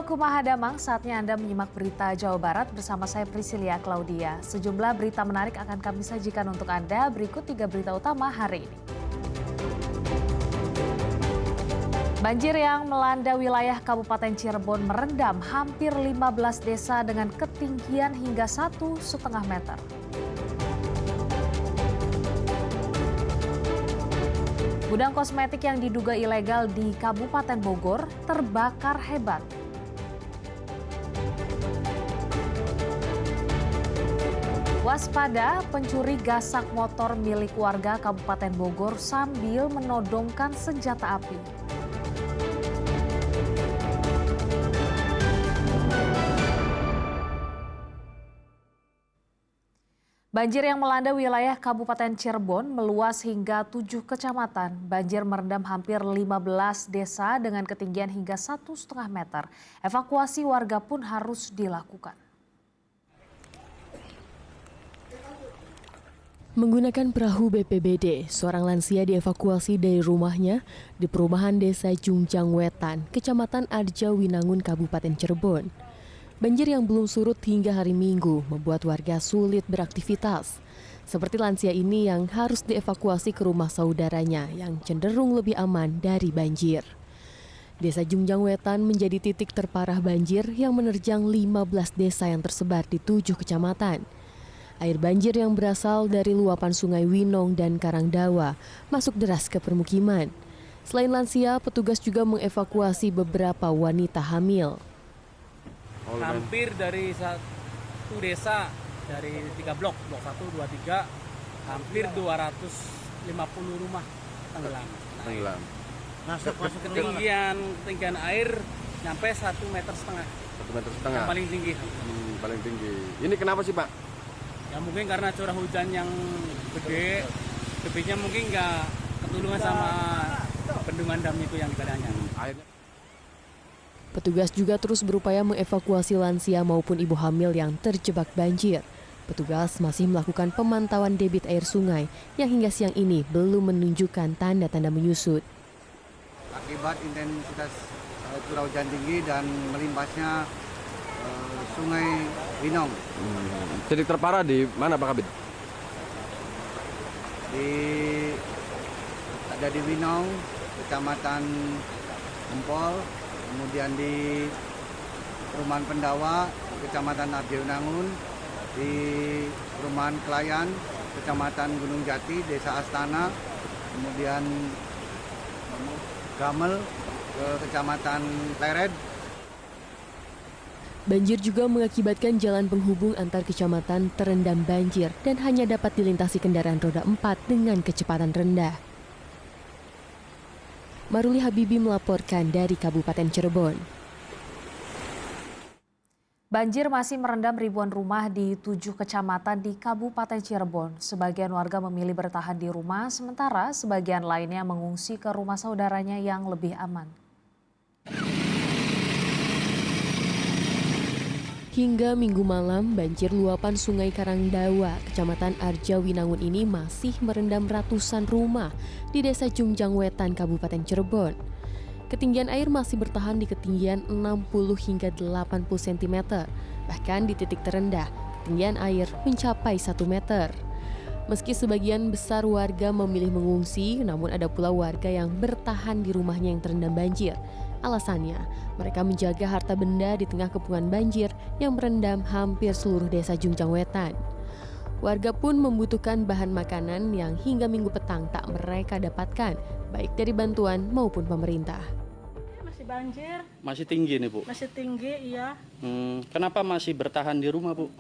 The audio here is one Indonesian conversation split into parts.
Kumaha Damang, saatnya Anda menyimak berita Jawa Barat bersama saya Priscilia Claudia. Sejumlah berita menarik akan kami sajikan untuk Anda. Berikut 3 berita utama hari ini. Banjir yang melanda wilayah Kabupaten Cirebon merendam hampir 15 desa dengan ketinggian hingga 1,5 meter. Gudang kosmetik yang diduga ilegal di Kabupaten Bogor terbakar hebat. Waspada, pencuri gasak motor milik warga Kabupaten Bogor sambil menodongkan senjata api. Banjir yang melanda wilayah Kabupaten Cirebon meluas hingga 7 kecamatan. Banjir merendam hampir 15 desa dengan ketinggian hingga 1,5 meter. Evakuasi warga pun harus dilakukan. Menggunakan perahu BPBD, seorang lansia dievakuasi dari rumahnya di perumahan Desa Jungjang Wetan, Kecamatan Arja Winangun, Kabupaten Cirebon. Banjir yang belum surut hingga hari Minggu membuat warga sulit beraktivitas. Seperti lansia ini yang harus dievakuasi ke rumah saudaranya yang cenderung lebih aman dari banjir. Desa Jungjang Wetan menjadi titik terparah banjir yang menerjang 15 desa yang tersebar di 7 kecamatan. Air banjir yang berasal dari luapan Sungai Winong dan Karangdawa masuk deras ke permukiman. Selain lansia, petugas juga mengevakuasi beberapa wanita hamil. Hampir dari satu desa, dari 3 blok 1, 2, 3, hampir 250 rumah tenggelam. Masuk ketinggian air sampai 1,5 meter. 1,5 meter. Yang paling tinggi. Paling tinggi. Ini kenapa sih, Pak? Ya mungkin karena curah hujan yang gede, debitnya mungkin nggak ketulungan sama bendungan dam itu yang dikadangnya. Petugas juga terus berupaya mengevakuasi lansia maupun ibu hamil yang terjebak banjir. Petugas masih melakukan pemantauan debit air sungai yang hingga siang ini belum menunjukkan tanda-tanda menyusut. Akibat intensitas curah hujan tinggi dan melimpasnya Sungai Winong. Titik terparah di mana, Pak Kabid? Ada di Winong, Kecamatan Empol, kemudian di Perumahan Pendawa, Kecamatan Arja Winangun, di Perumahan Kelayan, Kecamatan Gunung Jati, Desa Astana, kemudian Gamel, ke Kecamatan Pleret. Banjir juga mengakibatkan jalan penghubung antar kecamatan terendam banjir dan hanya dapat dilintasi kendaraan roda 4 dengan kecepatan rendah. Maruli Habibi melaporkan dari Kabupaten Cirebon. Banjir masih merendam ribuan rumah di 7 kecamatan di Kabupaten Cirebon. Sebagian warga memilih bertahan di rumah, sementara sebagian lainnya mengungsi ke rumah saudaranya yang lebih aman. Hingga Minggu malam, banjir luapan Sungai Karangdawa, Kecamatan Arja Winangun ini masih merendam ratusan rumah di Desa Jungjang Wetan, Kabupaten Cirebon. Ketinggian air masih bertahan di ketinggian 60 hingga 80 cm. Bahkan di titik terendah, ketinggian air mencapai 1 meter. Meski sebagian besar warga memilih mengungsi, namun ada pula warga yang bertahan di rumahnya yang terendam banjir. Alasannya, mereka menjaga harta benda di tengah kepungan banjir yang merendam hampir seluruh desa Jungjang Wetan. Warga pun membutuhkan bahan makanan yang hingga Minggu petang tak mereka dapatkan, baik dari bantuan maupun pemerintah. Masih banjir. Masih tinggi nih, Bu? Masih tinggi, iya. Kenapa masih bertahan di rumah, Bu?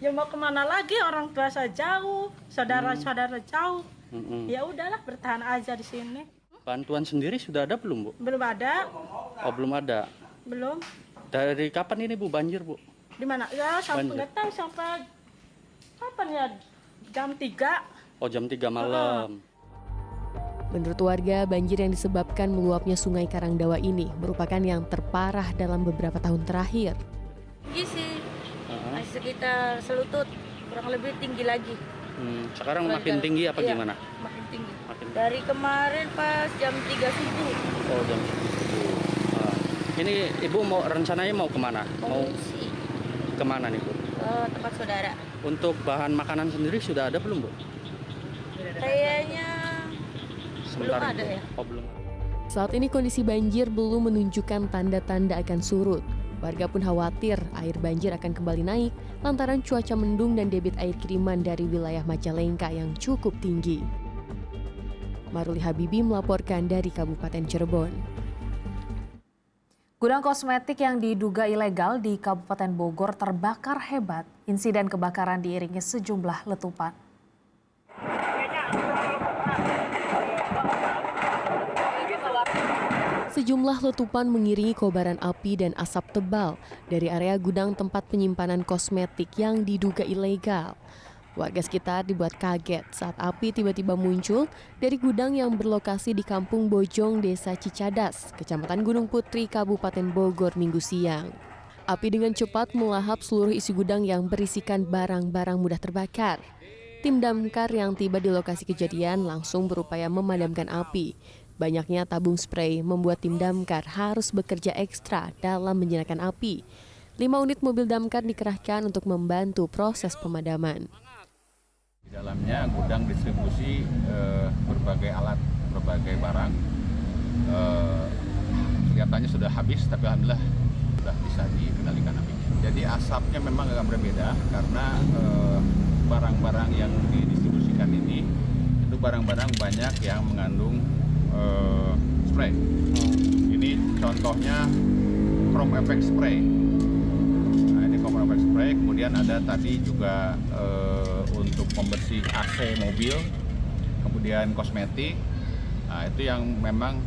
Ya mau kemana lagi, orang tua saya jauh, saudara-saudara jauh. Ya udahlah, bertahan aja di sini. Bantuan sendiri sudah ada belum, Bu? Belum ada. Oh, belum ada. Belum. Dari kapan ini, Bu, banjir, Bu? Di mana? Ya sampai Banjir. nggak tahu sampai kapan ya, jam 3. Oh, jam 3 malam. Menurut warga, banjir yang disebabkan meluapnya Sungai Karangdawa ini merupakan yang terparah dalam beberapa tahun terakhir. Tinggi sih, masih sekitar selutut, kurang lebih tinggi lagi. Sekarang makin tinggi apa Iya, gimana? makin tinggi. Makin Dari kemarin pas jam 3 subuh. Oh, jam 3. Ini Ibu rencananya mau kemana? Mau Mengungsi kemana nih Bu? ke tempat saudara. Untuk bahan makanan sendiri sudah ada belum Bu? Kayaknya belum ada ya. Oh belum. Saat ini kondisi banjir belum menunjukkan tanda-tanda akan surut. Warga pun khawatir air banjir akan kembali naik lantaran cuaca mendung dan debit air kiriman dari wilayah Majalengka yang cukup tinggi. Maruli Habibi melaporkan dari Kabupaten Cirebon. Gudang kosmetik yang diduga ilegal di Kabupaten Bogor terbakar hebat. Insiden kebakaran diiringi sejumlah letupan. Sejumlah letupan mengiringi kobaran api dan asap tebal dari area gudang tempat penyimpanan kosmetik yang diduga ilegal. Warga sekitar dibuat kaget saat api tiba-tiba muncul dari gudang yang berlokasi di Kampung Bojong, Desa Cicadas, Kecamatan Gunung Putri, Kabupaten Bogor, Minggu siang. Api dengan cepat melahap seluruh isi gudang yang berisikan barang-barang mudah terbakar. Tim damkar yang tiba di lokasi kejadian langsung berupaya memadamkan api. Banyaknya tabung spray membuat tim damkar harus bekerja ekstra dalam menjinakkan api. 5 unit mobil damkar dikerahkan untuk membantu proses pemadaman. Di dalamnya gudang distribusi berbagai alat, berbagai barang. Kelihatannya sudah habis, tapi alhamdulillah sudah bisa dikendalikan apinya. Jadi asapnya memang agak berbeda karena barang-barang yang didistribusikan ini itu barang-barang banyak yang mengandung spray. Ini contohnya chrome effect spray. Nah, ini chrome effect spray. Kemudian ada tadi juga untuk pembersih AC mobil, kemudian kosmetik. Nah, itu yang memang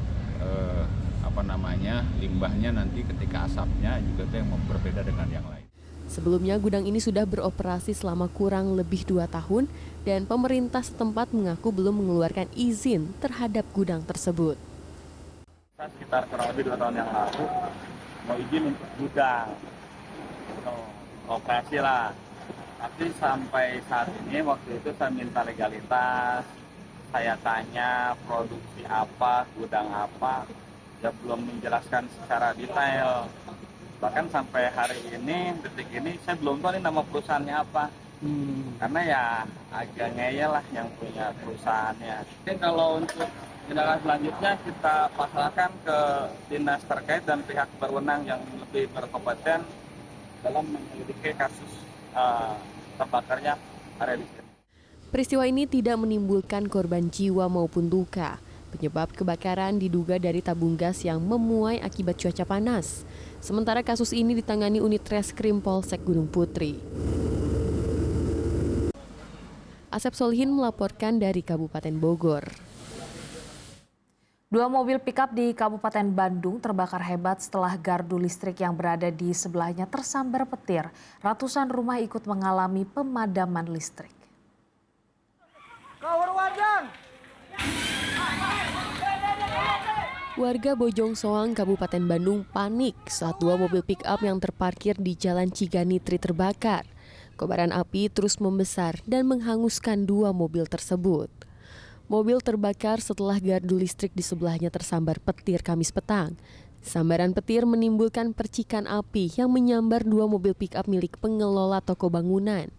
limbahnya nanti ketika asapnya juga itu yang berbeda dengan yang lain. Sebelumnya gudang ini sudah beroperasi selama kurang lebih 2 tahun dan pemerintah setempat mengaku belum mengeluarkan izin terhadap gudang tersebut. Sekitar kurang lebih 2 tahun yang lalu mau izin untuk gudang operasi lah, tapi sampai saat ini waktu itu saya minta legalitas, saya tanya produksi apa, gudang apa, ya belum menjelaskan secara detail. Bahkan sampai hari ini, detik ini, saya belum tahu ini nama perusahaannya apa. Karena ya agak ngeyel lah yang punya perusahaannya. Mungkin kalau untuk tindakan selanjutnya kita pasrahkan ke dinas terkait dan pihak berwenang yang lebih berkompeten dalam menyelidiki kasus terbakarnya area listrik. Peristiwa ini tidak menimbulkan korban jiwa maupun luka. Penyebab kebakaran diduga dari tabung gas yang memuai akibat cuaca panas. Sementara kasus ini ditangani unit Reskrim Polsek Gunung Putri. Asep Solihin melaporkan dari Kabupaten Bogor. 2 mobil pickup di Kabupaten Bandung terbakar hebat setelah gardu listrik yang berada di sebelahnya tersambar petir. Ratusan rumah ikut mengalami pemadaman listrik. Warga Bojong Soang, Kabupaten Bandung panik saat 2 mobil pick-up yang terparkir di Jalan Ciganitri terbakar. Kobaran api terus membesar dan menghanguskan 2 mobil tersebut. Mobil terbakar setelah gardu listrik di sebelahnya tersambar petir Kamis petang. Sambaran petir menimbulkan percikan api yang menyambar 2 mobil pick-up milik pengelola toko bangunan.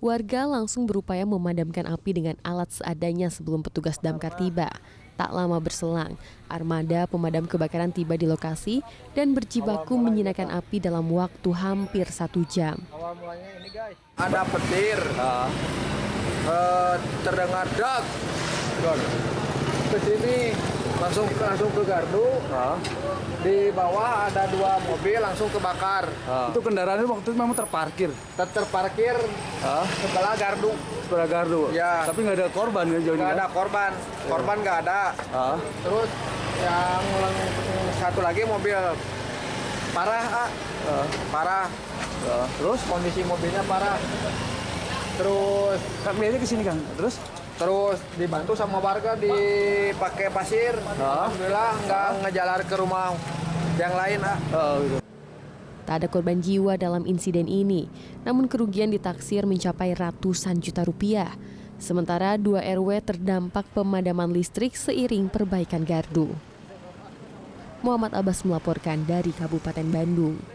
Warga langsung berupaya memadamkan api dengan alat seadanya sebelum petugas damkar tiba. Tak lama berselang, armada pemadam kebakaran tiba di lokasi dan berjibaku menjinakkan api dalam waktu hampir 1 jam. Ada petir, terdengar dak, ke sini langsung ke gardu. Di bawah ada 2 mobil langsung kebakar. Itu kendaraan itu waktu itu memang terparkir? Terparkir sebelah gardu. Sebelah gardu? Ya. Tapi nggak ada korban kan? Nggak ada korban, korban nggak ada. Terus yang satu lagi mobil parah, parah. Terus? Kondisi mobilnya parah. Terus Kami ke sini kan? Terus dibantu sama warga dipakai pasir. Alhamdulillah nggak ngejalar ke rumah yang lain. Gitu. Tak ada korban jiwa dalam insiden ini, namun kerugian ditaksir mencapai ratusan juta rupiah. Sementara 2 RW terdampak pemadaman listrik seiring perbaikan gardu. Muhammad Abbas melaporkan dari Kabupaten Bandung.